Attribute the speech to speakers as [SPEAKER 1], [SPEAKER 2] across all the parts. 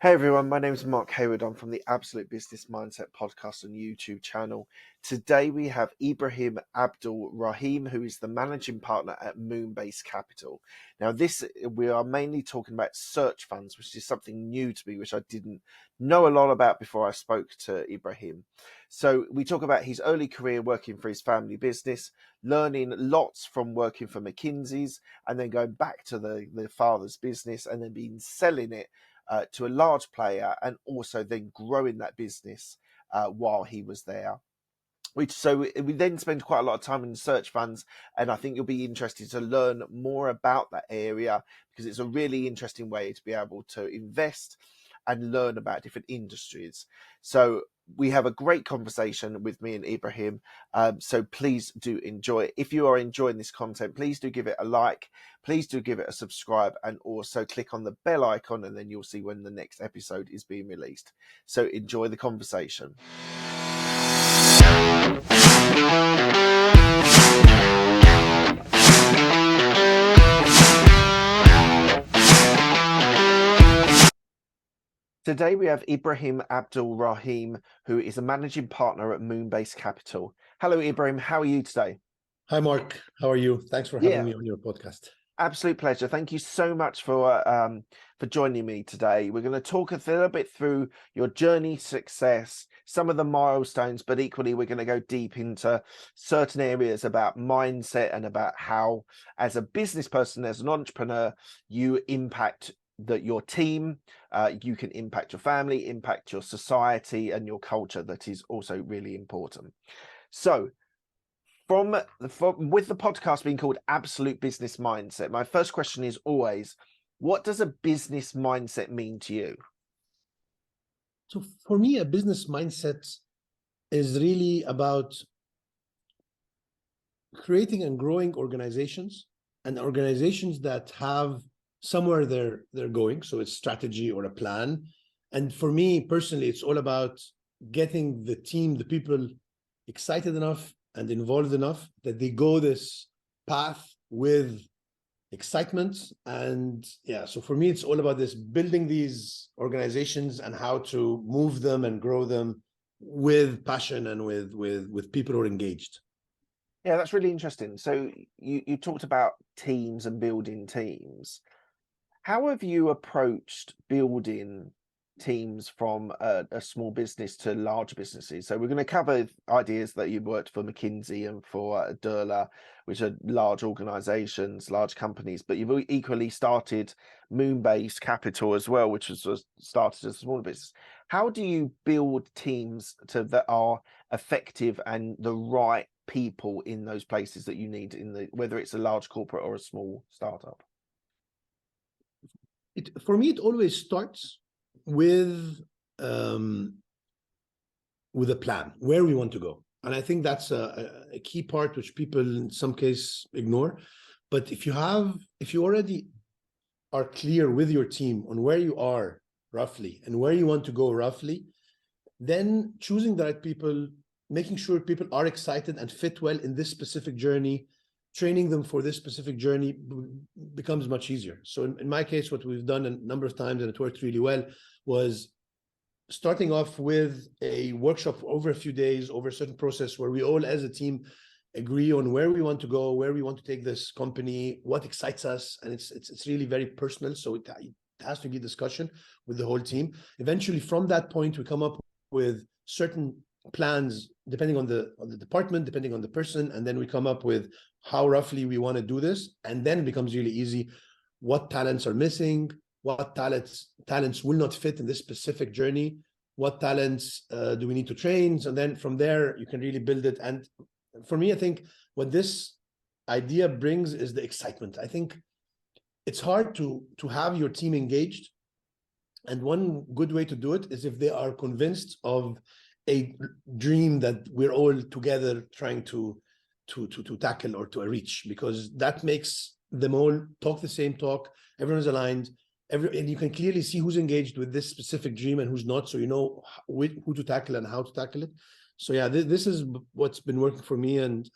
[SPEAKER 1] Hey everyone, my name is Mark Hayward. I'm from the Absolute Business Mindset podcast and YouTube channel. Today we have Ibrahim Abdel Rahim, who is the managing partner at Moonbase Capital. Now, we are mainly talking about search funds, which is something new to me, which I didn't know a lot about before I spoke to Ibrahim. So we talk about his early career working for his family business, learning lots from working for McKinsey's, and then going back to the father's business and then being selling it to a large player, and also then growing that business while he was there. So we then spend quite a lot of time in search funds, and I think you'll be interested to learn more about that area because it's a really interesting way to be able to invest and learn about different industries. So we have a great conversation with me and Ibrahim. So please do enjoy it. If you are enjoying this content, please do give it a like. Please do give it a subscribe and also click on the bell icon, and then you'll see when the next episode is being released. So enjoy the conversation. Today we have Ibrahim Abdel Rahim, who is a managing partner at Moonbase Capital. Hello, Ibrahim. How are you today?
[SPEAKER 2] Hi, Mark. How are you? Thanks for having me on your podcast.
[SPEAKER 1] Absolute pleasure. Thank you so much for joining me today. We're going to talk a little bit through your journey to success, some of the milestones, but equally we're going to go deep into certain areas about mindset and about how, as a business person, as an entrepreneur, you impact your team, you can impact your family, impact your society and your culture. That is also really important. So with the podcast being called Absolute Business Mindset, my first question is always, what does a business mindset mean to you?
[SPEAKER 2] So for me, a business mindset is really about creating and growing organizations, and organizations that have somewhere they're going. So it's strategy or a plan. And for me personally, it's all about getting the team, the people excited enough and involved enough that they go this path with excitement. And so for me, it's all about this, building these organizations and how to move them and grow them with passion and with people who are engaged.
[SPEAKER 1] Yeah, that's really interesting. So you talked about teams and building teams. How have you approached building teams from a small business to large businesses? So we're going to cover ideas that you worked for McKinsey and for Durla, which are large organizations, large companies, but you've equally started Moonbase Capital as well, which was started as a small business. How do you build teams that are effective and the right people in those places that you need whether it's a large corporate or a small startup?
[SPEAKER 2] For me, it always starts with a plan, where we want to go. And I think that's a key part which people in some case ignore. But if you already are clear with your team on where you are roughly and where you want to go roughly, then choosing the right people, making sure people are excited and fit well in this specific journey, training them for this specific journey becomes much easier. So in my case, what we've done a number of times, and it worked really well, was starting off with a workshop over a few days, over a certain process where we all as a team agree on where we want to go, where we want to take this company, what excites us. And it's really very personal. So it has to be discussion with the whole team. Eventually, from that point, we come up with certain plans depending on the department, depending on the person, and then we come up with how roughly we want to do this. And then it becomes really easy. What talents are missing? What talents will not fit in this specific journey? What talents do we need to train? So then from there, you can really build it. And for me, I think what this idea brings is the excitement. I think it's hard to have your team engaged. And one good way to do it is if they are convinced of a dream that we're all together trying to tackle or to reach, because that makes them all talk the same talk. Everyone's aligned. And you can clearly see who's engaged with this specific dream and who's not, so you know who to tackle and how to tackle it. So this is what's been working for me, and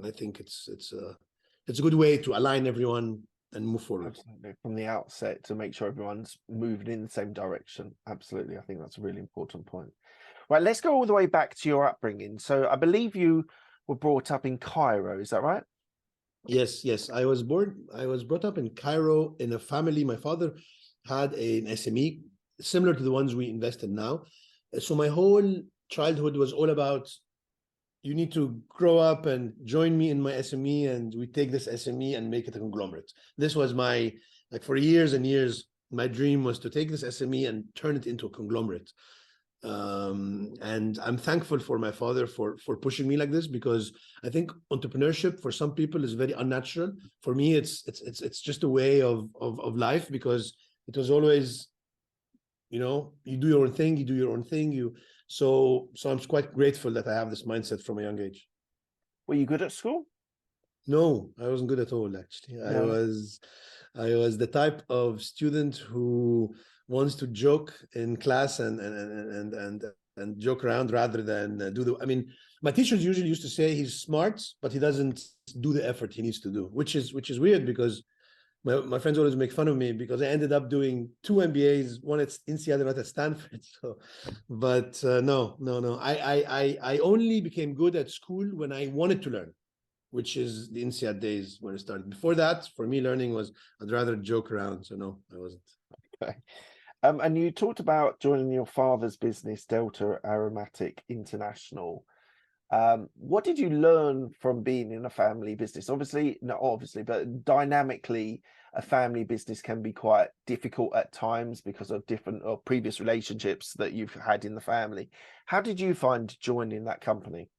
[SPEAKER 2] I think it's a good way to align everyone and move forward.
[SPEAKER 1] Absolutely. From the outset to make sure everyone's moving in the same direction. Absolutely. I think that's a really important point. Right, let's go all the way back to your upbringing. So I believe you were brought up in Cairo, is that right?
[SPEAKER 2] Yes, yes. I was brought up in Cairo in a family. My father had an SME similar to the ones we invest in now. So my whole childhood was all about, you need to grow up and join me in my SME, and we take this SME and make it a conglomerate. This was my, like, for years and years, my dream was to take this SME and turn it into a conglomerate. And I'm thankful for my father for pushing me like this, because I think entrepreneurship for some people is very unnatural. For me, it's just a way of life, because it was always, you do your own thing, you do your own thing. So I'm quite grateful that I have this mindset from a young age.
[SPEAKER 1] Were you good at school?
[SPEAKER 2] No, I wasn't good at all, actually.
[SPEAKER 1] No.
[SPEAKER 2] I was the type of student who wants to joke in class and joke around rather than do the. I mean, my teachers usually used to say he's smart, but he doesn't do the effort he needs to do, which is weird, because my friends always make fun of me because I ended up doing 2 MBAs, one at INSEAD and one at Stanford. So, but no. I only became good at school when I wanted to learn, which is the INSEAD days when it started. Before that, for me, learning was, I'd rather joke around. So no, I wasn't.
[SPEAKER 1] Okay. And you talked about joining your father's business, Delta Aromatic International. What did you learn from being in a family business? Obviously, not obviously, but dynamically, a family business can be quite difficult at times because of different or previous relationships that you've had in the family. How did you find joining that company?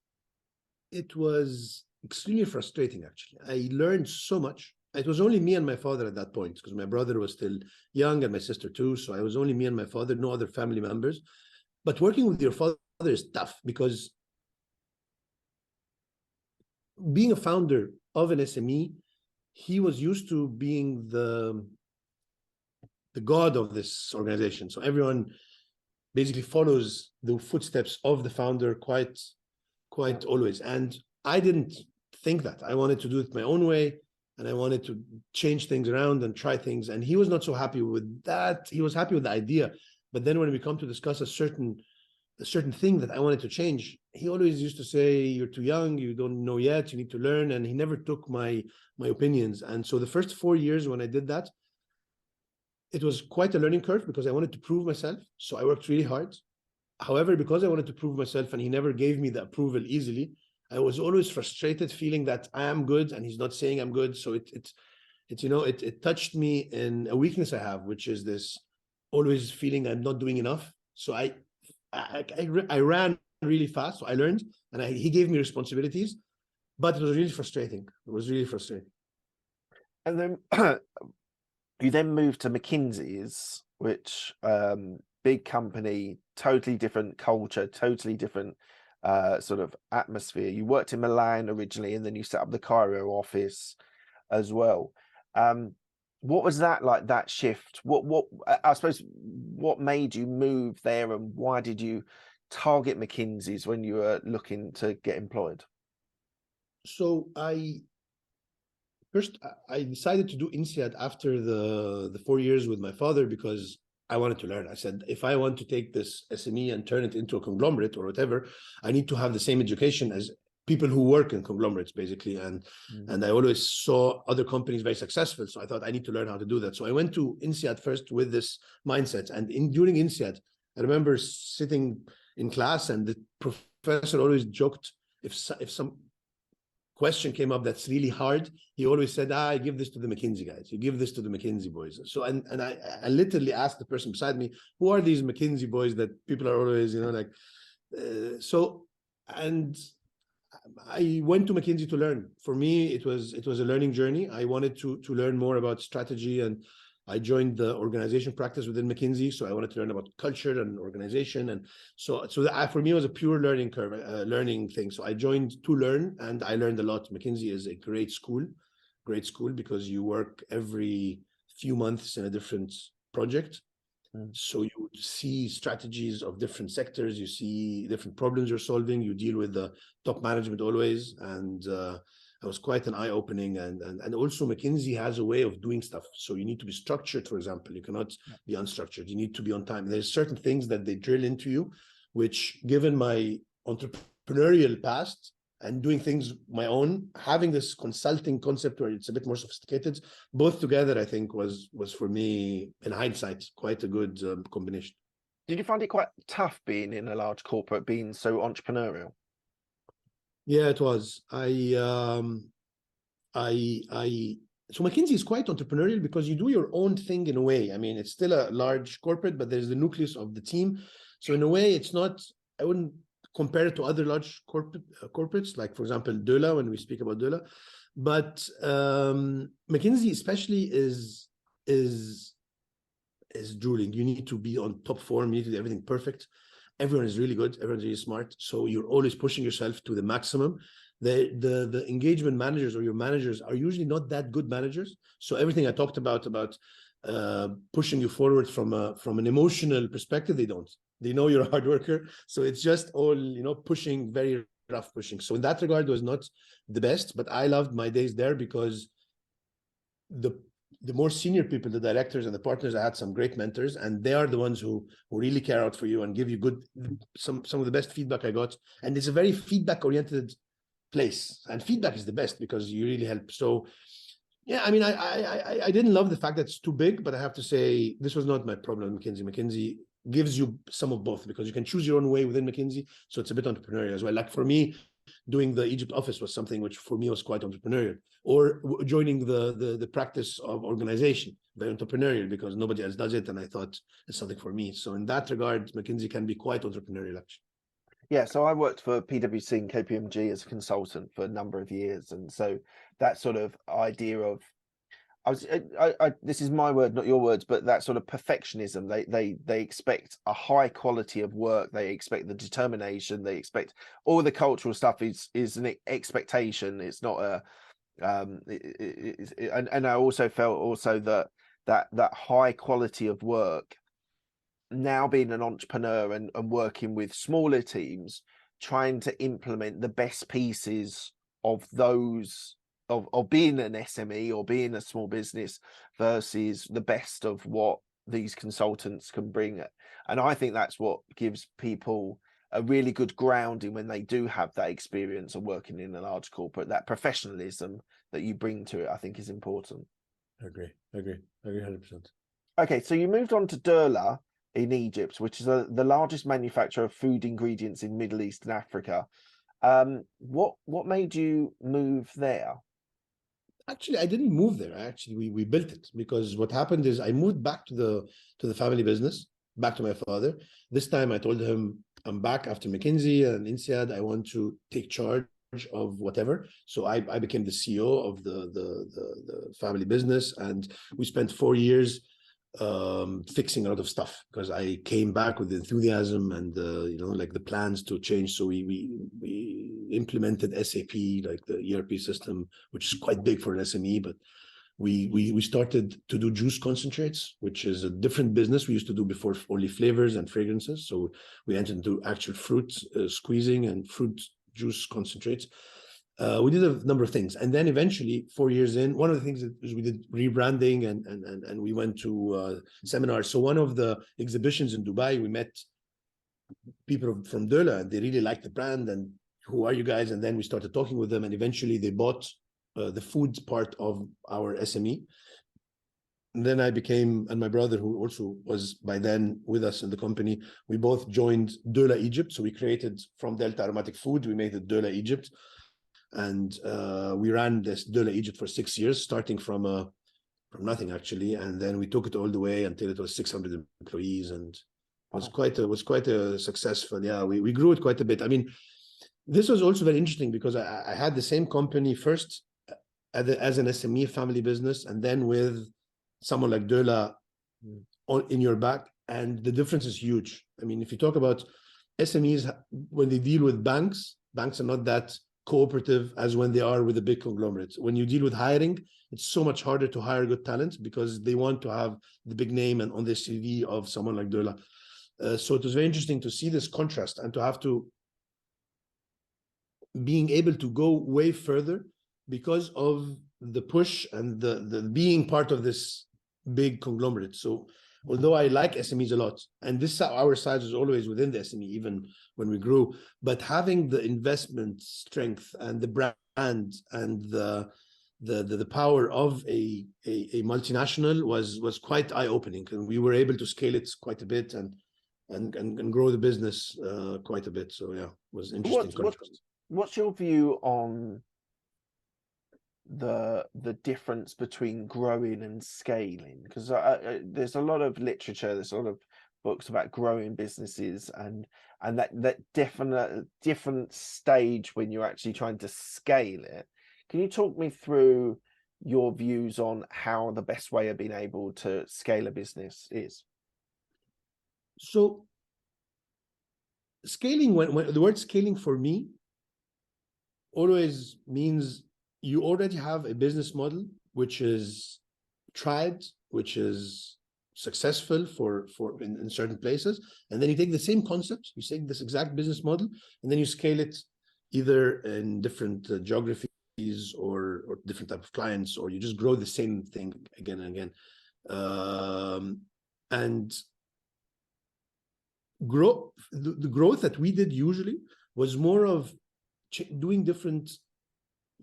[SPEAKER 2] It was extremely frustrating, actually. I learned so much. It was only me and my father at that point, because my brother was still young and my sister too. So I was only me and my father, no other family members. But working with your father is tough, because being a founder of an SME, he was used to being the god of this organization. So everyone basically follows the footsteps of the founder quite always. And I didn't think that. I wanted to do it my own way, and I wanted to change things around and try things. And he was not so happy with that. He was happy with the idea. But then when we come to discuss a certain thing that I wanted to change, he always used to say, you're too young, you don't know yet, you need to learn. And he never took my opinions. And so the first 4 years when I did that, it was quite a learning curve, because I wanted to prove myself. So I worked really hard. However, because I wanted to prove myself and he never gave me the approval easily, I was always frustrated, feeling that I am good and he's not saying I'm good. So it touched me in a weakness I have, which is this always feeling I'm not doing enough. So I ran really fast. So I learned, and he gave me responsibilities, but it was really frustrating. It was really frustrating.
[SPEAKER 1] And then you then moved to McKinsey's, which big company, totally different culture, totally different sort of atmosphere. You worked in Milan originally, and then you set up the Cairo office as well. What was that like, that shift? What I suppose, what made you move there, and why did you target McKinsey's when you were looking to get employed?
[SPEAKER 2] So I decided to do INSEAD after the 4 years with my father, because I wanted to learn. I said, if I want to take this SME and turn it into a conglomerate or whatever, I need to have the same education as people who work in conglomerates, basically. And I always saw other companies very successful. So I thought I need to learn how to do that. So I went to INSEAD first with this mindset. And during INSEAD, I remember sitting in class, and the professor always joked, if some question came up that's really hard, he always said, I give this to the McKinsey guys. You give this to the McKinsey boys. So, and I literally asked the person beside me, who are these McKinsey boys that people are always, and I went to McKinsey to learn. For me, it was a learning journey. I wanted to learn more about strategy, and I joined the organization practice within McKinsey. So I wanted to learn about culture and organization. And so that for me, it was a pure learning curve, learning thing. So I joined to learn, and I learned a lot. McKinsey is a great school, because you work every few months in a different project. So you see strategies of different sectors, you see different problems you're solving, you deal with the top management always. And That was quite an eye-opening, and also McKinsey has a way of doing stuff. So you need to be structured, for example. You cannot be unstructured. You need to be on time. There's certain things that they drill into you, which, given my entrepreneurial past and doing things my own, having this consulting concept where it's a bit more sophisticated, both together, I think was for me, in hindsight, quite a good combination.
[SPEAKER 1] Did you find it quite tough being in a large corporate, being so entrepreneurial?
[SPEAKER 2] Yeah, it was. So McKinsey is quite entrepreneurial because you do your own thing in a way. I mean, it's still a large corporate, but there's the nucleus of the team. So in a way, it's not, I wouldn't compare it to other large corporates, like, for example, Döhler, when we speak about Döhler. But McKinsey especially is drooling. You need to be on top form. You need to do everything perfect. Everyone is really good. Everyone's really smart. So you're always pushing yourself to the maximum. The engagement managers or your managers are usually not that good managers. So everything I talked about pushing you forward from an emotional perspective, they don't. They know you're a hard worker. So it's just all, pushing, very rough pushing. So in that regard, it was not the best, but I loved my days there because the more senior people, the directors and the partners, I had some great mentors, and they are the ones who really care out for you and give you some of the best feedback I got. And it's a very feedback oriented place, and feedback is the best because you really help. So yeah, I mean, I didn't love the fact that it's too big, but I have to say this was not my problem. McKinsey gives you some of both because you can choose your own way within McKinsey. So it's a bit entrepreneurial as well. Like for me, doing the Egypt office was something which for me was quite entrepreneurial, or joining the practice of organization, very entrepreneurial because nobody else does it. And I thought it's something for me. So in that regard, McKinsey can be quite entrepreneurial actually.
[SPEAKER 1] Yeah, so I worked for PwC and KPMG as a consultant for a number of years. And so that sort of idea of, this is my word, not your words, but that sort of perfectionism. They expect a high quality of work. They expect the determination. They expect all the cultural stuff is an expectation. It's not a, and I also felt that high quality of work. Now being an entrepreneur and working with smaller teams, trying to implement the best pieces of those of being an SME or being a small business versus the best of what these consultants can bring. And I think that's what gives people a really good grounding when they do have that experience of working in a large corporate. That professionalism that you bring to it, I think, is important.
[SPEAKER 2] I agree 100%.
[SPEAKER 1] Okay, so you moved on to Döhler in Egypt, which is the largest manufacturer of food ingredients in Middle East and Africa. What made you move there?
[SPEAKER 2] Actually, I didn't move there. Actually, we built it because what happened is I moved back to the family business, back to my father. This time I told him I'm back after McKinsey and INSEAD. I want to take charge of whatever. So I became the CEO of the family business, and we spent 4 years fixing a lot of stuff because I came back with enthusiasm and like the plans to change. So we implemented SAP, like the ERP system, which is quite big for an SME, but we started to do juice concentrates, which is a different business we used to do before, only flavors and fragrances. So we entered into actual fruit squeezing and fruit juice concentrates. We did a number of things, and then eventually 4 years in, one of the things that we did rebranding and we went to seminars. So one of the exhibitions in Dubai, we met people from Döhler, and they really liked the brand. And who are you guys? And then we started talking with them, and eventually they bought the food part of our SME. And then I became, and my brother, who also was by then with us in the company, we both joined Döhler Egypt. So we created from Delta Aromatic Food, we made it Döhler Egypt. And we ran this Döhler Egypt for 6 years, starting from nothing actually, and then we took it all the way until it was 600 employees, and it was quite a successful. Yeah, we grew it quite a bit. I mean, this was also very interesting because I had the same company first as an SME family business, and then with someone like Döhler in your back, and the difference is huge. I mean, if you talk about SMEs, when they deal with banks are not that cooperative as when they are with the big conglomerates. When you deal with hiring, it's so much harder to hire good talent because they want to have the big name and on the CV of someone like Döhler. So it was very interesting to see this contrast and to have to being able to go way further because of the push and the being part of this big conglomerate. So although I like SMEs a lot, and this our size was always within the SME, even when we grew, but having the investment strength and the brand and the power of a multinational was quite eye-opening, and we were able to scale it quite a bit and grow the business quite a bit. So yeah, it was interesting.
[SPEAKER 1] What's your view on the difference between growing and scaling? Because there's a lot of literature, there's a lot of books about growing businesses and that different stage when you're actually trying to scale it. Can you talk me through your views on how the best way of being able to scale a business is?
[SPEAKER 2] So scaling, when the word scaling for me always means you already have a business model which is tried, which is successful in certain places, and then you take the same concept, you take this exact business model, and then you scale it either in different geographies or different type of clients, or you just grow the same thing again and again. And the growth that we did usually was more of doing different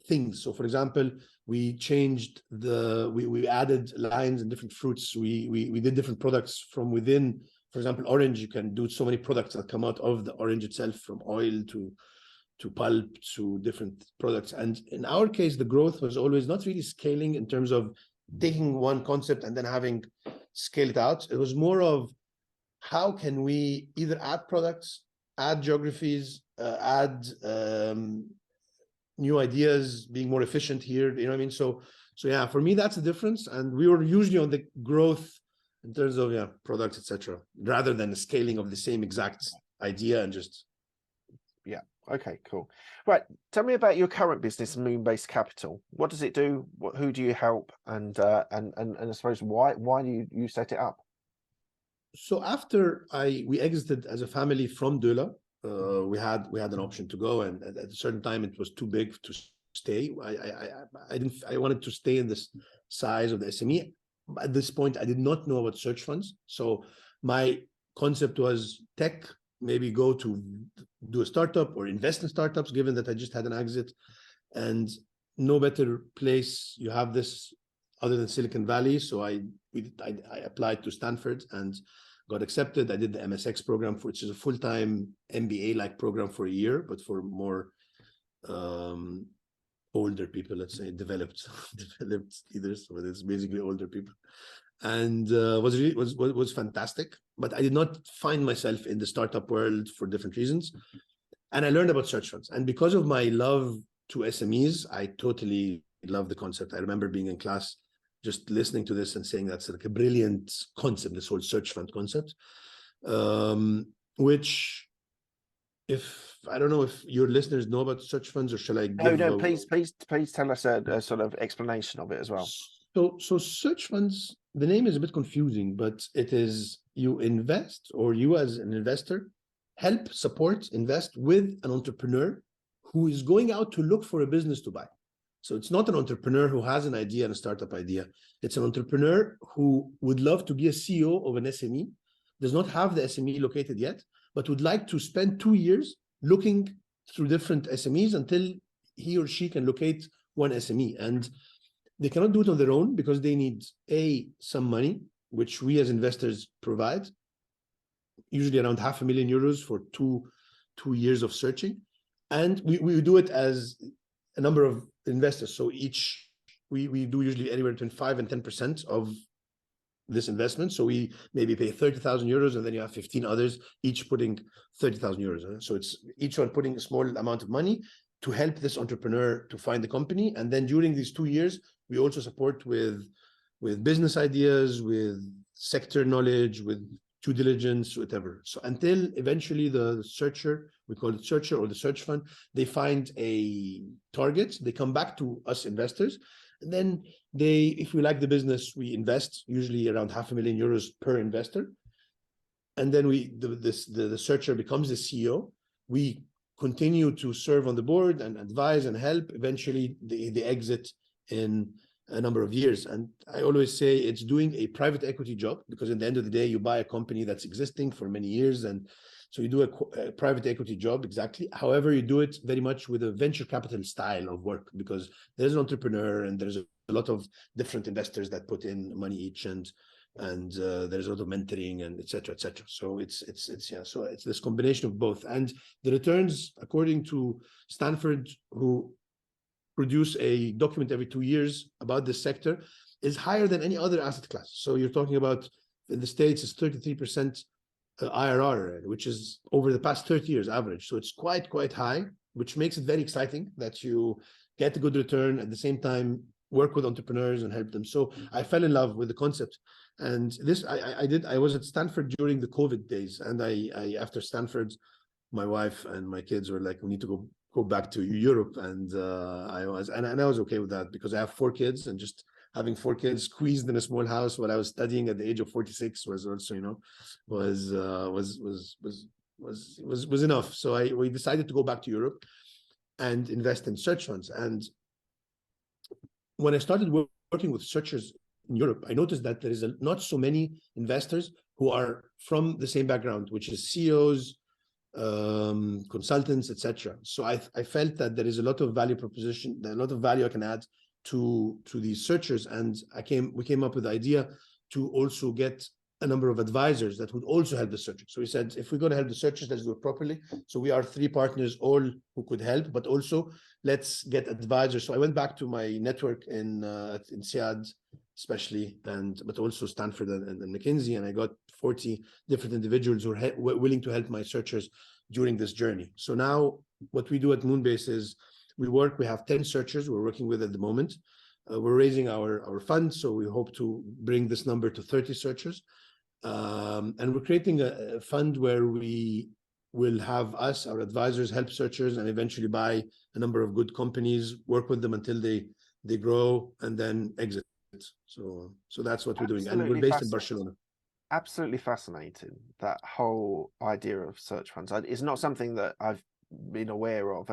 [SPEAKER 2] things. So for example, we changed we added lines and different fruits. We did different products from within. For example, orange, you can do so many products that come out of the orange itself, from oil to pulp to different products. And in our case, the growth was always not really scaling in terms of taking one concept and then having scale it out. It was more of how can we either add products, add geographies, add new ideas, being more efficient here, you know what I mean? So yeah, for me, that's the difference. And we were usually on the growth in terms of products, etc., rather than the scaling of the same exact idea and just.
[SPEAKER 1] Yeah. Okay, cool. Right. Tell me about your current business, Moonbase Capital. What does it do? Who do you help? And I suppose why do you set it up?
[SPEAKER 2] So after we exited as a family from Dula, we had an option to go, and at a certain time it was too big to stay. I wanted to stay in this size of the SME. At this point, I did not know about search funds. So my concept was tech, maybe go to do a startup or invest in startups, given that I just had an exit, and no better place you have this other than Silicon Valley. So I applied to Stanford and got accepted. I did the MSX program, which is a full-time MBA-like program for a year, but for more older people, let's say, developed leaders, but it's basically older people. And was fantastic. But I did not find myself in the startup world for different reasons. And I learned about search funds. And because of my love to SMEs, I totally love the concept. I remember being in class, just listening to this and saying that's like a brilliant concept, this whole search fund concept, which I don't know if your listeners know about search funds, or shall I give?
[SPEAKER 1] No, please tell us a sort of explanation of it as well.
[SPEAKER 2] So search funds, the name is a bit confusing, but it is you invest, or you as an investor help, support, invest with an entrepreneur who is going out to look for a business to buy. So it's not an entrepreneur who has an idea and a startup idea. It's an entrepreneur who would love to be a CEO of an SME, does not have the SME located yet, but would like to spend 2 years looking through different SMEs until he or she can locate one SME. And they cannot do it on their own because they need some money, which we as investors provide, usually around €500,000 for two years of searching. And we do it as a number of investors. So we do usually anywhere between 5 and 10% of this investment. So we maybe pay €30,000, and then you have 15 others, each putting €30,000. So it's each one putting a small amount of money to help this entrepreneur to find the company. And then during these 2 years, we also support with business ideas, with sector knowledge, with due diligence, whatever. So until eventually the searcher, we call it searcher or the search fund, they find a target, they come back to us investors, and then if we like the business, we invest usually around €500,000 per investor. And then the searcher becomes the CEO. We continue to serve on the board and advise and help. Eventually, they exit in a number of years. And I always say it's doing a private equity job, because at the end of the day, you buy a company that's existing for many years. And so you do a private equity job, exactly. However, you do it very much with a venture capital style of work, because there's an entrepreneur and there's a lot of different investors that put in money each, and there's a lot of mentoring and et cetera, et cetera. So it's this combination of both. And the returns, according to Stanford, who produce a document every 2 years about this sector, is higher than any other asset class. So you're talking about, in the States, it's 33% IRR, which is over the past 30 years average. So it's quite high, which makes it very exciting that you get a good return, at the same time work with entrepreneurs and help them. So I fell in love with the concept. And this, I was at Stanford during the COVID days. And I after Stanford, my wife and my kids were like, we need to go back to Europe. And I was okay with that, because I have 4 kids, and just having 4 kids squeezed in a small house while I was studying at the age of 46 was also, was enough. So we decided to go back to Europe and invest in search funds. And when I started working with searchers in Europe, I noticed that there is not so many investors who are from the same background, which is CEOs, consultants, etc. So I felt that there is a lot of value proposition, a lot of value I can add to these searchers. And we came up with the idea to also get a number of advisors that would also help the searchers. So we said, if we're going to help the searchers, let's do it properly. So we are 3 partners, all who could help, but also let's get advisors. So I went back to my network in SIAD, especially, but also Stanford and McKinsey, and I got 40 different individuals who are willing to help my searchers during this journey. So now what we do at Moonbase is we have 10 searchers we're working with at the moment. We're raising our fund, so we hope to bring this number to 30 searchers. And we're creating a fund where we will have our advisors help searchers and eventually buy a number of good companies, work with them until they grow, and then exit. So that's what we're doing. And we're based in Barcelona.
[SPEAKER 1] Absolutely fascinating, that whole idea of search funds. It's not something that I've been aware of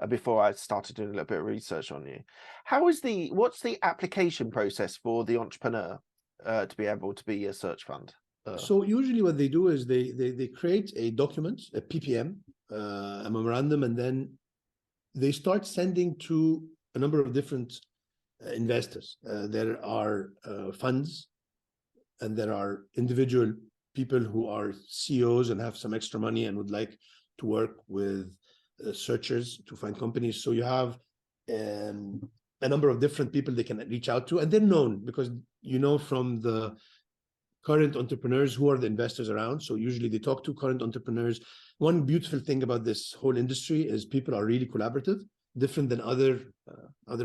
[SPEAKER 1] before I started doing a little bit of research on you. What's the application process for the entrepreneur to be able to be a search fund?
[SPEAKER 2] So usually what they do is they create a document, a PPM, a memorandum, and then they start sending to a number of different investors. There are funds, and there are individual people who are CEOs and have some extra money and would like to work with searchers to find companies. So you have a number of different people they can reach out to, and they're known because from the current entrepreneurs who are the investors around. So usually they talk to current entrepreneurs. One beautiful thing about this whole industry is people are really collaborative, different than other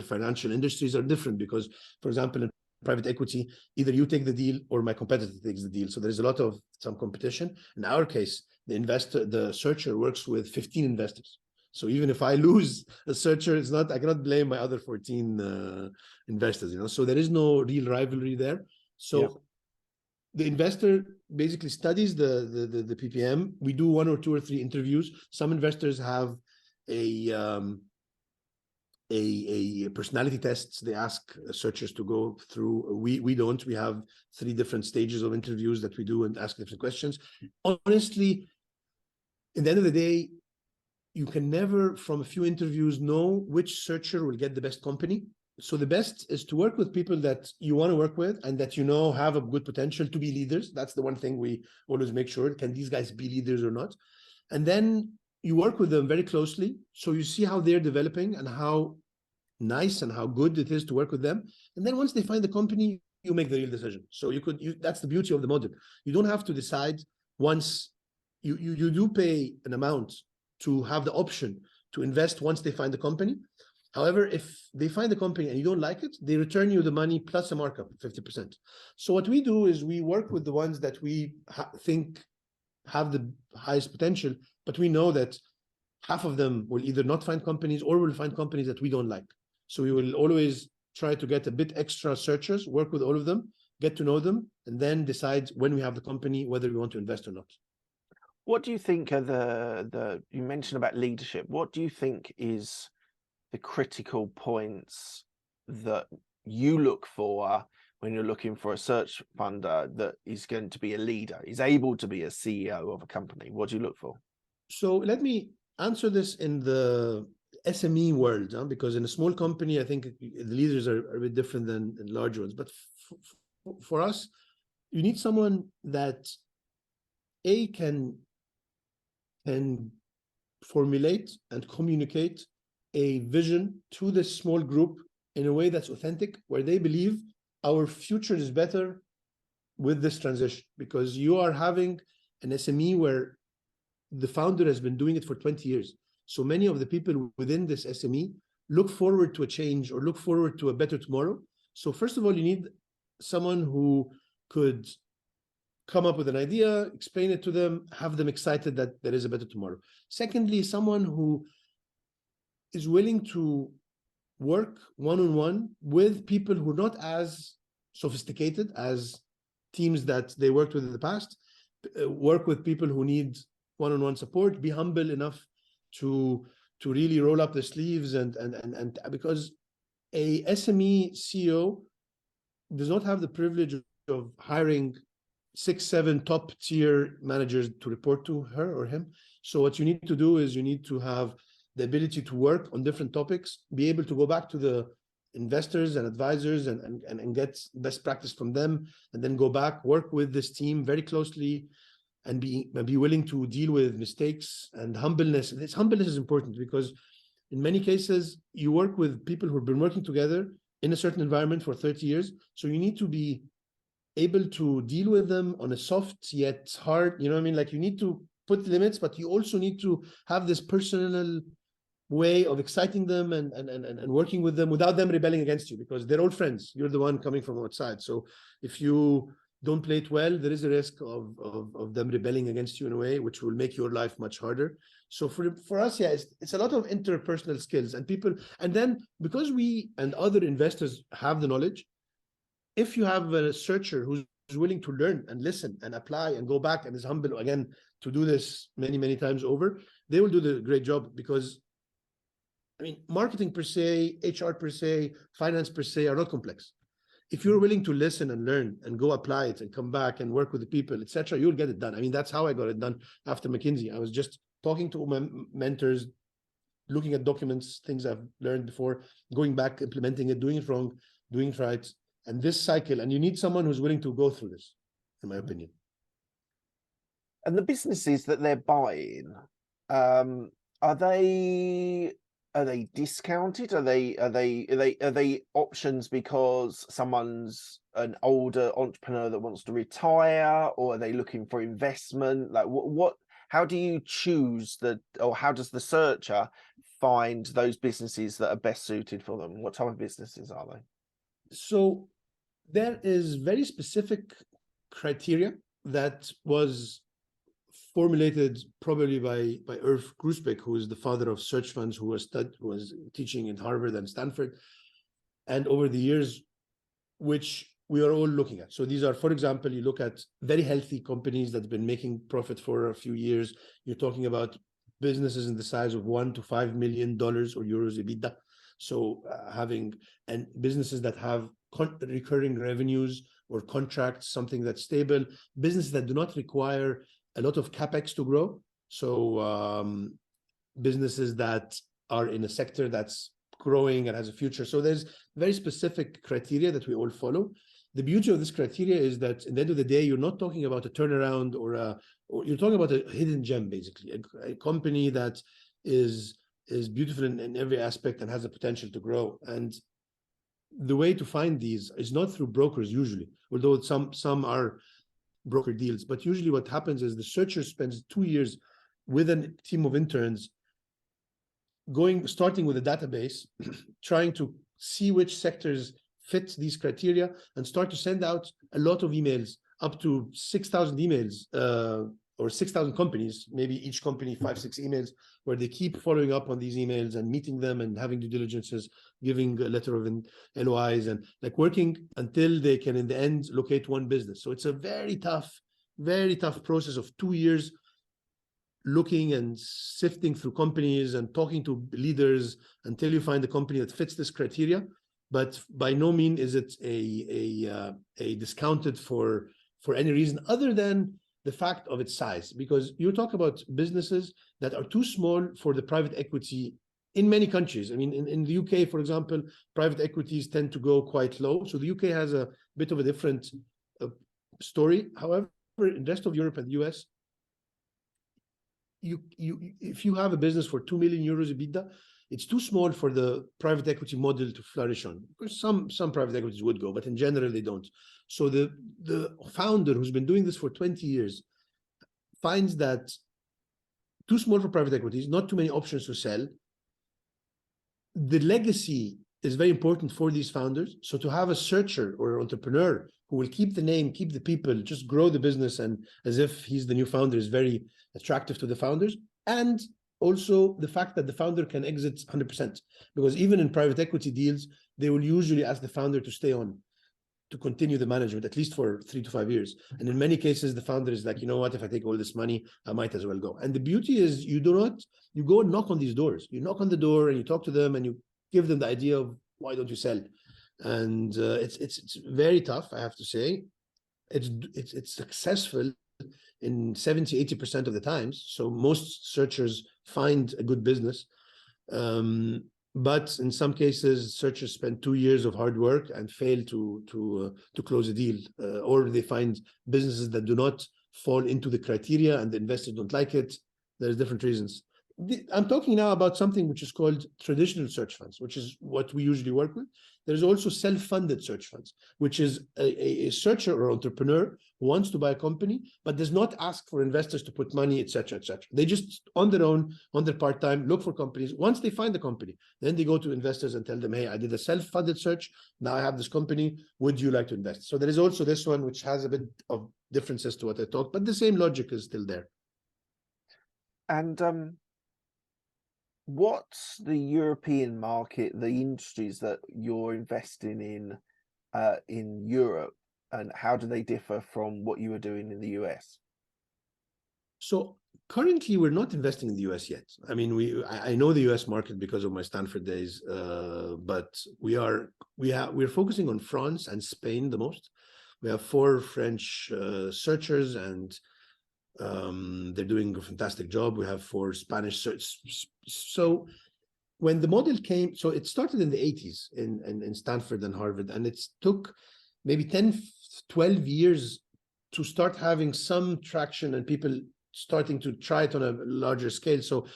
[SPEAKER 2] financial industries are different, because, for example, in private equity, either you take the deal or my competitor takes the deal. So there's a lot of some competition. In our case, the searcher works with 15 investors. So even if I lose a searcher, I cannot blame my other 14 investors, So there is no real rivalry there. So the investor basically studies the PPM. We do 1 or 2 or 3 interviews. Some investors have a personality tests they ask searchers to go through. We don't. We have 3 different stages of interviews that we do and ask different questions. Honestly, at the end of the day, you can never, from a few interviews, know which searcher will get the best company. So the best is to work with people that you want to work with and that have a good potential to be leaders. That's the one thing we always make sure. Can these guys be leaders or not? And then you work with them very closely. So you see how they're developing and how nice and how good it is to work with them. And then once they find the company, you make the real decision. So that's the beauty of the model. You don't have to decide once. You do pay an amount to have the option to invest once they find the company. However, if they find the company and you don't like it, they return you the money plus a markup, 50%. So what we do is we work with the ones that we think have the highest potential, but we know that half of them will either not find companies or will find companies that we don't like. So we will always try to get a bit extra searchers, work with all of them, get to know them, and then decide when we have the company, whether we want to invest or not.
[SPEAKER 1] What do you think are you mentioned about leadership? What do you think is the critical points that you look for when you're looking for a search funder that is going to be a leader, is able to be a CEO of a company? What do you look for?
[SPEAKER 2] So let me answer this in the SME world, because in a small company, I think the leaders are a bit different than in large ones. But for us, you need someone that can formulate and communicate a vision to this small group in a way that's authentic, where they believe our future is better with this transition, because you are having an SME where the founder has been doing it for 20 years. So many of the people within this SME look forward to a change or look forward to a better tomorrow. So first of all, you need someone who could come up with an idea, explain it to them, have them excited that there is a better tomorrow. Secondly, someone who is willing to work one-on-one with people who are not as sophisticated as teams that they worked with in the past, work with people who need one-on-one support, be humble enough to really roll up the sleeves, and because a SME CEO does not have the privilege of hiring 6-7 top tier managers to report to her or him. So what you need to do is you need to have the ability to work on different topics, be able to go back to the investors and advisors and get best practice from them, and then go back, work with this team very closely, and be willing to deal with mistakes and humbleness. This humbleness is important because in many cases you work with people who've been working together in a certain environment for 30 years. So you need to be able to deal with them on a soft yet hard, you know what I mean? Like, you need to put limits, but you also need to have this personal way of exciting them and working with them without them rebelling against you, because they're all friends. You're the one coming from outside. So if you don't play it well, there is a risk of them rebelling against you in a way which will make your life much harder. So for us, yeah, it's a lot of interpersonal skills and people. And then because we and other investors have the knowledge, if you have a searcher who's willing to learn and listen and apply and go back and is humble again to do this many times over, they will do the great job. Because I mean, marketing per se, HR per se, finance per se are not complex. If you're willing to listen and learn and go apply it and come back and work with the people, etc., you'll get it done. I mean, that's how I got it done after McKinsey. I was just talking to my mentors, looking at documents, things I've learned before, going back, implementing it, doing it wrong, doing it right. And this cycle, and you need someone who's willing to go through this, in my opinion.
[SPEAKER 1] And the businesses that they're buying, are they discounted? Are they options because someone's an older entrepreneur that wants to retire, or are they looking for investment? Like what how do you choose or how does the searcher find those businesses that are best suited for them? What type of businesses are they?
[SPEAKER 2] So there is very specific criteria that was formulated probably by Irv Grousbeck, who is the father of search funds, who was teaching at Harvard and Stanford, and over the years, which we are all looking at. So these are, for example, you look at very healthy companies that's been making profit for a few years. You're talking about businesses in the size of $1 to $5 million or euros EBITDA. So and businesses that have recurring revenues or contracts, something that's stable, businesses that do not require a lot of capex to grow. So businesses that are in a sector that's growing and has a future. So there's very specific criteria that we all follow. The beauty of this criteria is that at the end of the day, you're not talking about a turnaround or you're talking about a hidden gem, basically, a company that is beautiful in every aspect and has the potential to grow. And the way to find these is not through brokers usually, although some are broker deals. But usually what happens is the searcher spends 2 years with a team of interns starting with a database, trying to see which sectors fit these criteria and start to send out a lot of emails, up to 6,000 emails, or 6,000 companies, maybe each company 5-6 emails, where they keep following up on these emails and meeting them and having due diligences, giving a letter of LOIs, and like working until they can in the end locate one business. So it's a very tough process of 2 years looking and sifting through companies and talking to leaders until you find a company that fits this criteria. But by no means is it a discounted for any reason other than the fact of its size. Because you talk about businesses that are too small for the private equity in many countries. I mean, in the UK, for example, private equities tend to go quite low. So the UK has a bit of a different story. However, in the rest of Europe and the US, if you have a business for 2 million euros EBITDA, it's too small for the private equity model to flourish on. Of course, some private equities would go, but in general, they don't. So the founder who's been doing this for 20 years finds that too small for private equities, not too many options to sell. The legacy is very important for these founders. So to have a searcher or an entrepreneur who will keep the name, keep the people, just grow the business, and as if he's the new founder, is very attractive to the founders. And also the fact that the founder can exit 100%, because even in private equity deals, they will usually ask the founder to stay on, to continue the management, at least for 3 to 5 years. And in many cases, the founder is like, you know what, if I take all this money, I might as well go. And the beauty is you go and knock on these doors. You knock on the door and you talk to them and you give them the idea of why don't you sell? And it's very tough, I have to say. It's successful in 70-80% of the times. So most searchers find a good business. But in some cases, searchers spend 2 years of hard work and fail to close a deal, or they find businesses that do not fall into the criteria and the investors don't like it. There's different reasons. I'm talking now about something which is called traditional search funds, which is what we usually work with. There's also self-funded search funds, which is a searcher or entrepreneur who wants to buy a company, but does not ask for investors to put money, etc., etc. They just, on their own, on their part-time, look for companies. Once they find the company, then they go to investors and tell them, hey, I did a self-funded search. Now I have this company. Would you like to invest? So there is also this one, which has a bit of differences to what I talked, but the same logic is still there.
[SPEAKER 1] And what's the European market, the industries that you're investing in Europe, and how do they differ from what you were doing in the US?
[SPEAKER 2] So currently, we're not investing in the US yet. I mean, I know the US market because of my Stanford days, but we're focusing on France and Spain the most. We have 4 French searchers, and they're doing a fantastic job. We have 4 Spanish search. So when the model came, so it started in the 80s in Stanford and Harvard, and it took maybe 10, 12 years to start having some traction and people starting to try it on a larger scale. So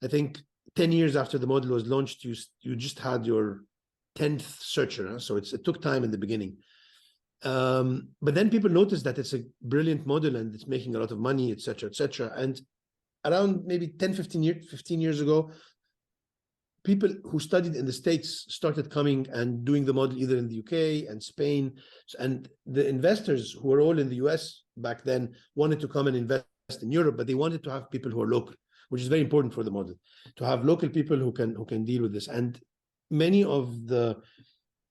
[SPEAKER 2] I think 10 years after the model was launched, you just had your 10th searcher. So it took time in the beginning. But then people noticed that it's a brilliant model and it's making a lot of money, etc., etc. And around maybe 10, 15 years ago, people who studied in the States started coming and doing the model either in the UK and Spain. And the investors who were all in the US back then wanted to come and invest in Europe, but they wanted to have people who are local, which is very important for the model, to have local people who can deal with this. And many of the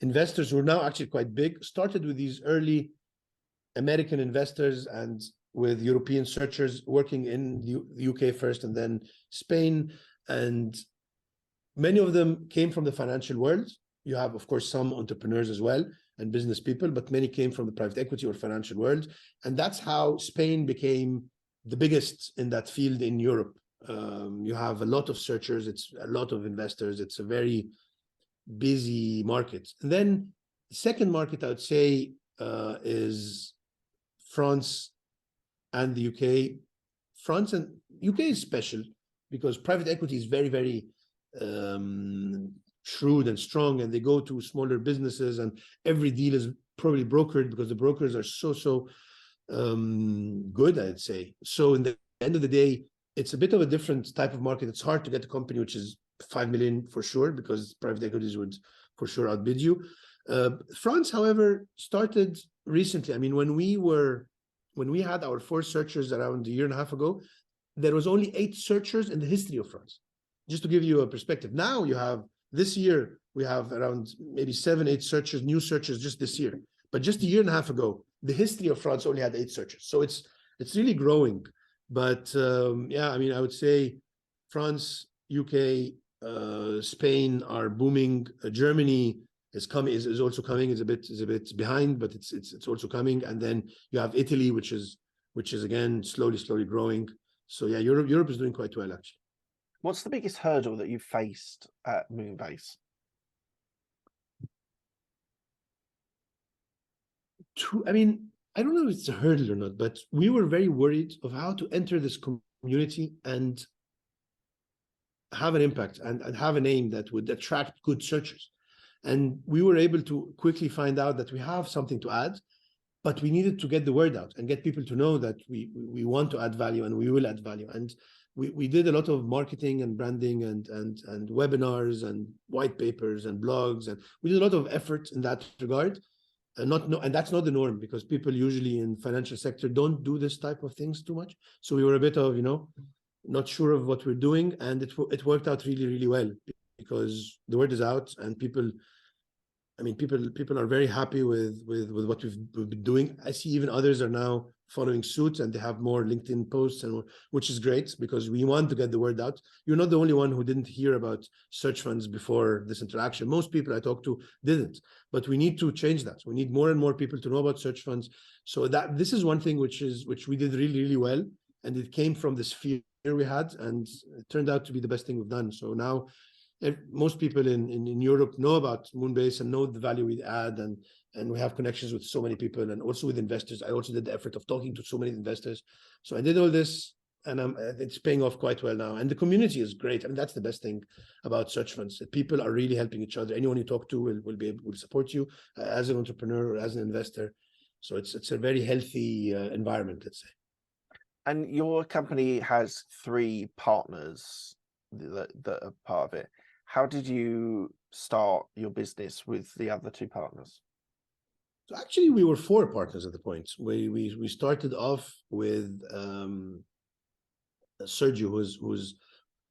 [SPEAKER 2] investors who are now actually quite big started with these early American investors and with European searchers working in the UK first and then Spain. And many of them came from the financial world. You have, of course, some entrepreneurs as well and business people, but many came from the private equity or financial world. And that's how Spain became the biggest in that field in Europe. You have a lot of searchers, it's a lot of investors, it's a very busy market. And then the second market, I would say, is France and the UK. France and UK is special because private equity is very, very shrewd and strong, and they go to smaller businesses, and every deal is probably brokered because the brokers are so good, I'd say. So in the end of the day, it's a bit of a different type of market. It's hard to get a company which is 5 million for sure, because private equities would for sure outbid you. France, however, started recently. I mean, when we had our 4 searchers around a year and a half ago, there was only 8 searchers in the history of France. Just to give you a perspective. Now you have, this year, we have around maybe 7, 8 searchers, new searchers just this year. But just a year and a half ago, the history of France only had 8 searchers. So it's really growing. But yeah, I mean, I would say France, UK, Spain are booming. Germany is coming, is also coming. Is a bit behind, but it's also coming. And then you have Italy, which is again slowly growing. So yeah, Europe is doing quite well actually.
[SPEAKER 1] What's the biggest hurdle that you've faced at Moonbase?
[SPEAKER 2] I mean, I don't know if it's a hurdle or not, but we were very worried of how to enter this community and have an impact and have a name that would attract good searchers. And we were able to quickly find out that we have something to add, but we needed to get the word out and get people to know that we want to add value and we will add value. And we did a lot of marketing and branding and webinars and white papers and blogs, and we did a lot of effort in that regard. And that's not the norm, because people usually in financial sector don't do this type of things too much. So we were a bit of, not sure of what we're doing, and it worked out really well, because the word is out and people are very happy with what we've been doing. I see even others are now following suit, and they have more LinkedIn posts, and which is great, because we want to get the word out. You're not the only one who didn't hear about search funds before this interaction. Most people I talked to didn't, but we need to change that. We need more and more people to know about search funds. So that this is one thing which we did really well, and it came from this fear we had, and it turned out to be the best thing we've done. So now most people in Europe know about Moonbase and know the value we add, and we have connections with so many people, and also with investors. I also did the effort of talking to so many investors. So I did all this, and it's paying off quite well now. And the community is great. I mean, that's the best thing about search funds. People are really helping each other. Anyone you talk to will support you as an entrepreneur or as an investor. So it's a very healthy environment, let's say.
[SPEAKER 1] And your company has 3 partners that are part of it. How did you start your business with the other 2 partners?
[SPEAKER 2] So actually, we were 4 partners at the point. We started off with Sergio,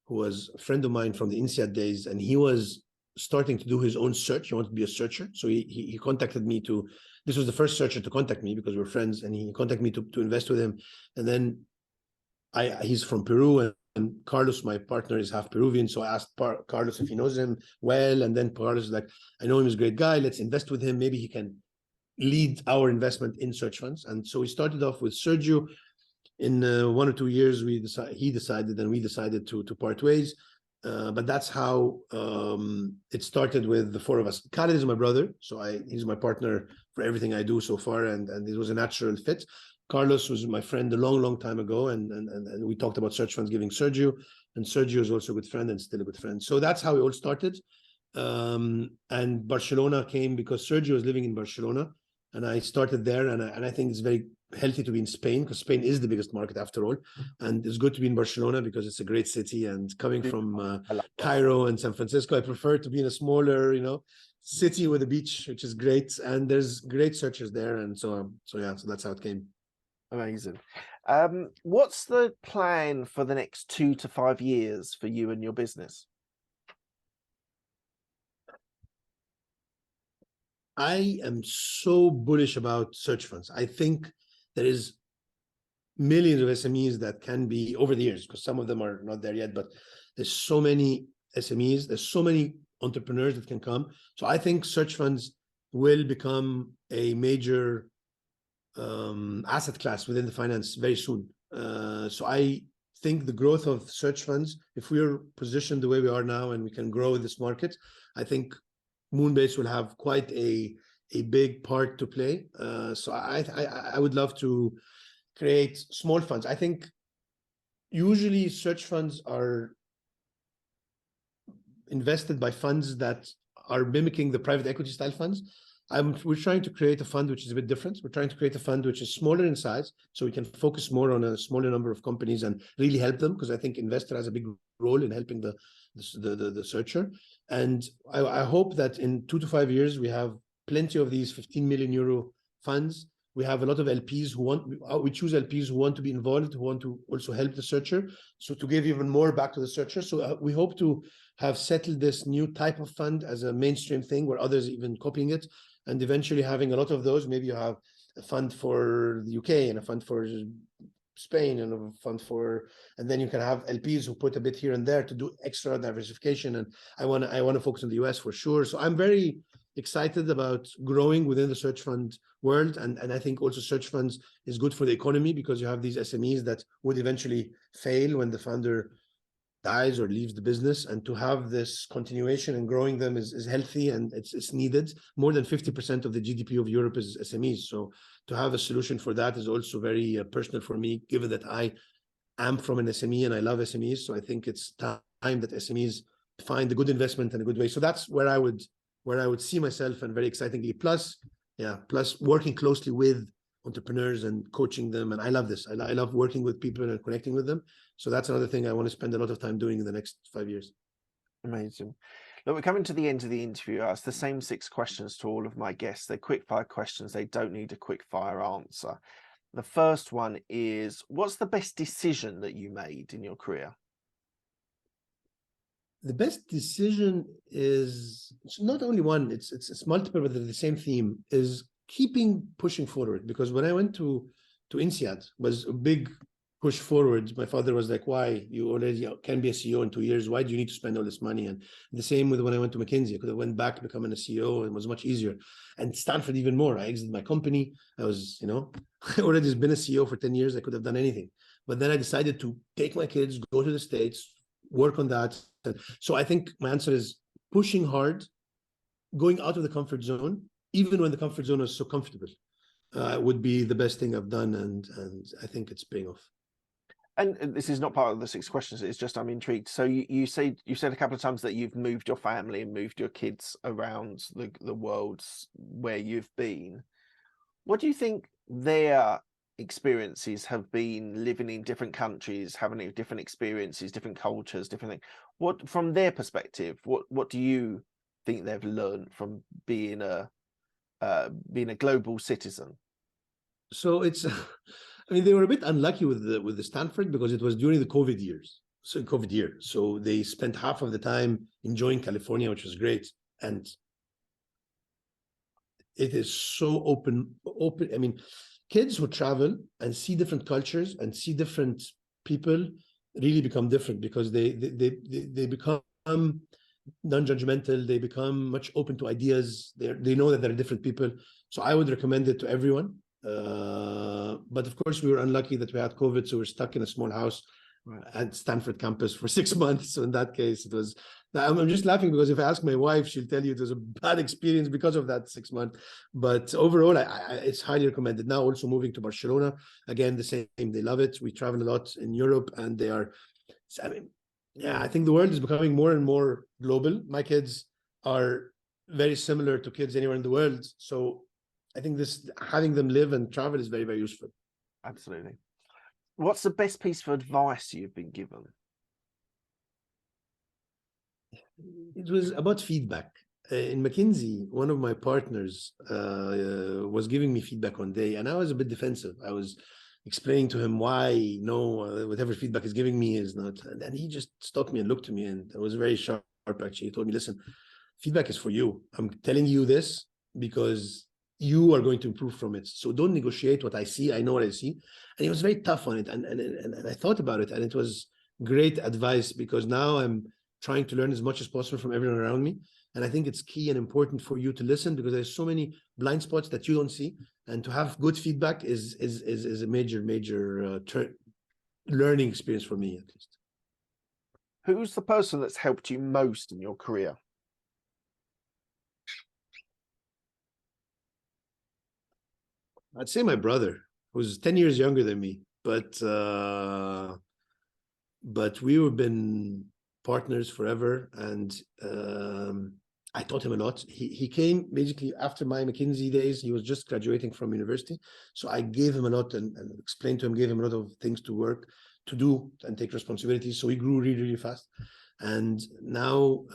[SPEAKER 2] who was a friend of mine from the INSEAD days, and he was starting to do his own search. He wanted to be a searcher, so he contacted me to. This was the first searcher to contact me, because we're friends, and he contacted me to invest with him. And then he's from Peru, and Carlos, my partner, is half Peruvian. So I asked Carlos if he knows him well, and then Carlos is like, I know him, he's a great guy. Let's invest with him. Maybe he can lead our investment in search funds. And so we started off with Sergio. In 1 or 2 years, he decided, and we decided to part ways. But that's how it started with the 4 of us. Khaled is my brother, so he's my partner for everything I do so far, and it was a natural fit. Carlos was my friend a long time ago, and we talked about search funds giving Sergio, and Sergio is also a good friend and still a good friend. So that's how it all started. And Barcelona came because Sergio was living in Barcelona, and I started there, and I think it's very healthy to be in Spain, because Spain is the biggest market after all, and it's good to be in Barcelona because it's a great city. And coming from Cairo and San Francisco, I prefer to be in a smaller, city with a beach, which is great, and there's great searchers there, and so that's how it came.
[SPEAKER 1] Amazing. What's the plan for the next 2 to 5 years for you and your business?
[SPEAKER 2] I am so bullish about search funds. I think there is millions of SMEs that can be over the years, because some of them are not there yet, but there's so many SMEs, there's so many entrepreneurs that can come. So I think search funds will become a major asset class within the finance very soon. So I think the growth of search funds, if we're positioned the way we are now and we can grow in this market, I think Moonbase will have quite a big part to play. So I would love to create small funds. I think usually search funds are invested by funds that are mimicking the private equity style funds. We're trying to create a fund which is a bit different. We're trying to create a fund which is smaller in size, so we can focus more on a smaller number of companies and really help them, because I think investor has a big role in helping the searcher. And I hope that in 2 to 5 years, we have plenty of these 15 million euro funds. We have a lot of LPs we choose LPs who want to be involved, who want to also help the searcher, so to give even more back to the searcher. So we hope to have settled this new type of fund as a mainstream thing, where others even copying it, and eventually having a lot of those. Maybe you have a fund for the UK and a fund for Spain and a fund for, and then you can have LPs who put a bit here and there to do extra diversification. And I want to focus on the US for sure. So I'm very excited about growing within the search fund world. And I think also search funds is good for the economy because you have these SMEs that would eventually fail when the founder dies or leaves the business, and to have this continuation and growing them is healthy, and it's needed. More than 50% of the GDP of Europe is SMEs. So to have a solution for that is also very personal for me, given that I am from an SME and I love SMEs. So I think it's time that SMEs find a good investment and a good way. So that's where I would see myself, and very excitingly, plus working closely with entrepreneurs and coaching them. And I love this. I love working with people and connecting with them. So that's another thing I want to spend a lot of time doing in the next 5 years.
[SPEAKER 1] Amazing. Look, we're coming to the end of the interview. I ask the same 6 questions to all of my guests. They're quick fire questions. They don't need a quick fire answer. The first one is, what's the best decision that you made in your career?
[SPEAKER 2] The best decision is, it's not only one, it's multiple, but the same theme, is keeping pushing forward. Because when I went to INSEAD, was a big push forward. My father was like, why? You already can be a CEO in 2 years. Why do you need to spend all this money? And the same with when I went to McKinsey. I could have went back becoming a CEO, and it was much easier. And Stanford even more. I exited my company. I was, I already been a CEO for 10 years. I could have done anything. But then I decided to take my kids, go to the States, work on that. So I think my answer is pushing hard, going out of the comfort zone, even when the comfort zone is so comfortable, would be the best thing I've done. And I think it's paying off.
[SPEAKER 1] And this is not part of the 6 questions. It's just, I'm intrigued. So you said a couple of times that you've moved your family and moved your kids around the world where you've been. What do you think their experiences have been, living in different countries, having different experiences, different cultures, different things? What, from their perspective, what do you think they've learned from being a global citizen?
[SPEAKER 2] So it's, I mean, they were a bit unlucky with the Stanford because it was during the COVID years. So COVID year. So they spent half of the time enjoying California, which was great. And it is so open. I mean, kids who travel and see different cultures and see different people really become different, because they become non-judgmental. They become much open to ideas. They know that there are different people. So I would recommend it to everyone. But of course, we were unlucky that we had COVID, so we're stuck in a small house at Stanford campus for 6 months. So in that case, it was. I'm just laughing because if I ask my wife, she'll tell you it was a bad experience because of that 6 months. But overall, it's highly recommended. Now also moving to Barcelona, again, the same. They love it. We travel a lot in Europe, and they are. I mean, yeah, I think the world is becoming more and more global. My kids are very similar to kids anywhere in the world. So I think this, having them live and travel, is very, very useful.
[SPEAKER 1] Absolutely. What's the best piece of advice you've been given?
[SPEAKER 2] It was about feedback. In McKinsey, one of my partners was giving me feedback one day, and I was a bit defensive. I was explaining to him why whatever feedback is giving me is not. And he just stopped me and looked at me, and it was very sharp, actually. He told me, listen, feedback is for you. I'm telling you this because you are going to improve from it. So don't negotiate what I see. I know what I see. And he was very tough on it. And I thought about it, and it was great advice, because now I'm trying to learn as much as possible from everyone around me. And I think it's key and important for you to listen, because there's so many blind spots that you don't see. And to have good feedback is a major learning experience for me, at least.
[SPEAKER 1] Who's the person that's helped you most in your career?
[SPEAKER 2] I'd say my brother, who's 10 years younger than me, but we have been partners forever, and I taught him a lot. He came basically after my McKinsey days. He was just graduating from university, so I gave him a lot and explained to him, gave him a lot of things to do and take responsibilities. So he grew really, really fast, and now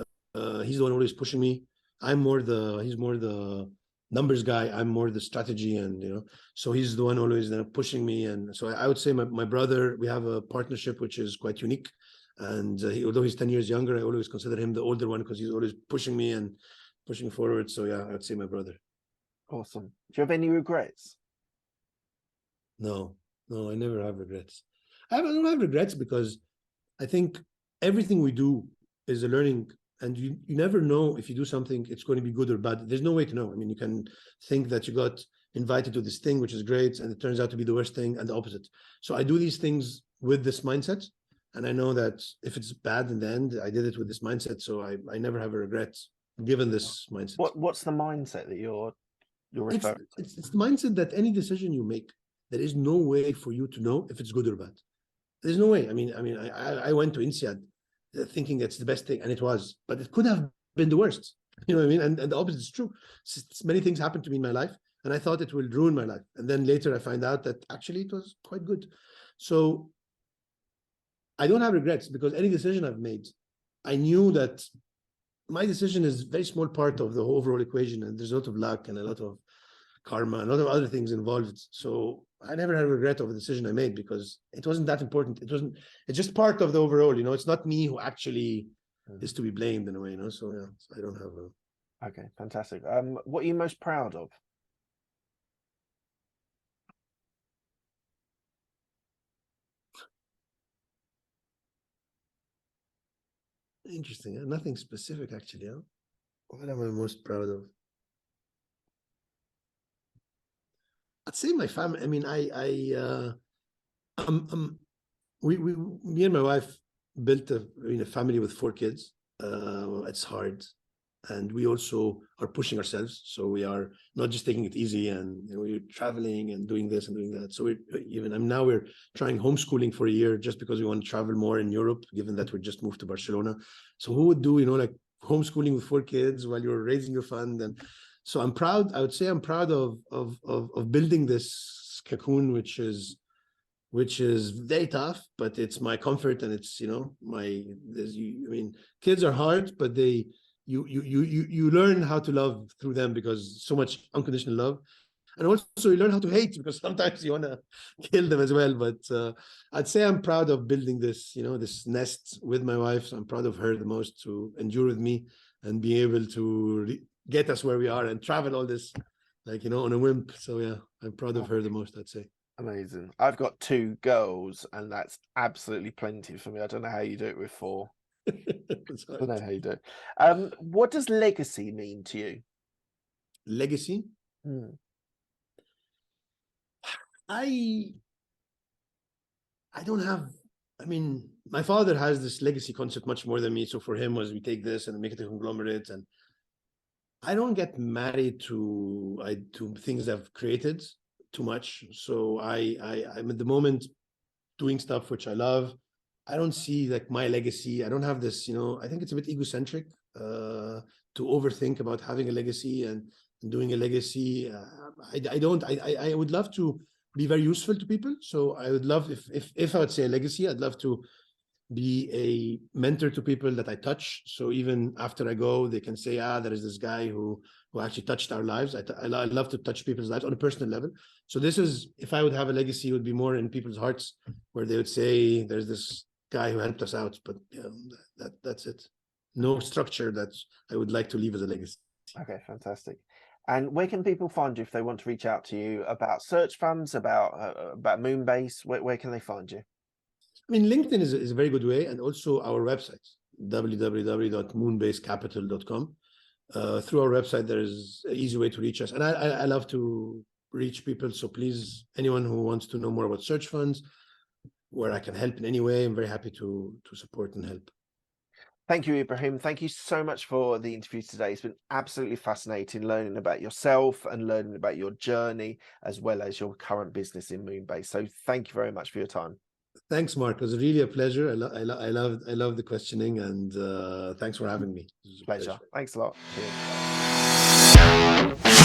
[SPEAKER 2] he's the one always pushing me. He's more the numbers guy. I'm more the strategy, and so he's the one always pushing me. And so I would say my brother, we have a partnership which is quite unique. And although he's 10 years younger, I always consider him the older one, because he's always pushing me and pushing forward. So yeah, I'd say my brother.
[SPEAKER 1] Awesome. Do you have any regrets?
[SPEAKER 2] No, No, I never have regrets. I don't have regrets because I think everything we do is a learning, and you never know if you do something, it's going to be good or bad. There's no way to know. I mean, you can think that you got invited to this thing, which is great, and it turns out to be the worst thing and the opposite. So I do these things with this mindset. And I know that if it's bad in the end, I did it with this mindset. So I never have a regret given this mindset.
[SPEAKER 1] What's the mindset that you're referring to?
[SPEAKER 2] It's the mindset that any decision you make, there is no way for you to know if it's good or bad. There's no way. I went to INSEAD thinking it's the best thing, and it was, but it could have been the worst. You know what I mean? And the opposite is true. Many things happened to me in my life, and I thought it will ruin my life. And then later I find out that actually it was quite good. So I don't have regrets because any decision I've made, I knew that my decision is a very small part of the overall equation, and there's a lot of luck and a lot of karma and a lot of other things involved. So I never had regret of a decision I made because it wasn't that important. It's just part of the overall, it's not me who actually is to be blamed in a way, So yeah, so I don't have a...
[SPEAKER 1] Okay, fantastic. What are you most proud of?
[SPEAKER 2] Interesting. Nothing specific actually. What am I most proud of? I'd say my family. I mean, me and my wife built a family with 4 kids. It's hard, and we also are pushing ourselves. So we are not just taking it easy, and we're traveling and doing this and doing that. So now we're trying homeschooling for a year just because we want to travel more in Europe, given that we just moved to Barcelona. So who would do like homeschooling with 4 kids while you're raising your fund? And so I'm proud. I would say I'm proud of building this cocoon, which is very tough, but it's my comfort, and it's kids are hard, but you learn how to love through them because so much unconditional love, and also you learn how to hate because sometimes you want to kill them as well. But I'd say I'm proud of building this this nest with my wife. So I'm proud of her the most to endure with me and be able to get us where we are and travel all this on a whim. So yeah, I'm proud of her the most, I'd say.
[SPEAKER 1] Amazing. I've got 2 girls, and that's absolutely plenty for me. I don't know how you do it with 4. I don't know how you do it. What does legacy mean to you?
[SPEAKER 2] Legacy? I don't have. I mean, my father has this legacy concept much more than me. So for him, we take this and make it a conglomerate, and I don't get married to things I've created too much. So I'm at the moment doing stuff which I love. I don't see like my legacy. I don't have this, I think it's a bit egocentric to overthink about having a legacy and doing a legacy. I would love to be very useful to people. So I would love if I would say a legacy, I'd love to be a mentor to people that I touch. So even after I go, they can say, there is this guy who actually touched our lives. I love to touch people's lives on a personal level. So this is, if I would have a legacy, it would be more in people's hearts where they would say, there's this guy who helped us out, but that's it. No structure that I would like to leave as a legacy.
[SPEAKER 1] Okay, fantastic. And where can people find you if they want to reach out to you about search funds, about Moonbase? Where can they find you?
[SPEAKER 2] I mean, LinkedIn is a very good way, and also our website, www.moonbasecapital.com. Through our website, there is an easy way to reach us. And I love to reach people. So please, anyone who wants to know more about search funds, where I can help in any way, I'm very happy to support and help.
[SPEAKER 1] Thank you, Ibrahim. Thank you so much for the interview today. It's been absolutely fascinating learning about yourself and learning about your journey, as well as your current business in Moonbase. So thank you very much for your time.
[SPEAKER 2] Thanks, Mark. It was really a pleasure. I love the questioning, and thanks for having me.
[SPEAKER 1] Pleasure. Thanks a lot. Cheers.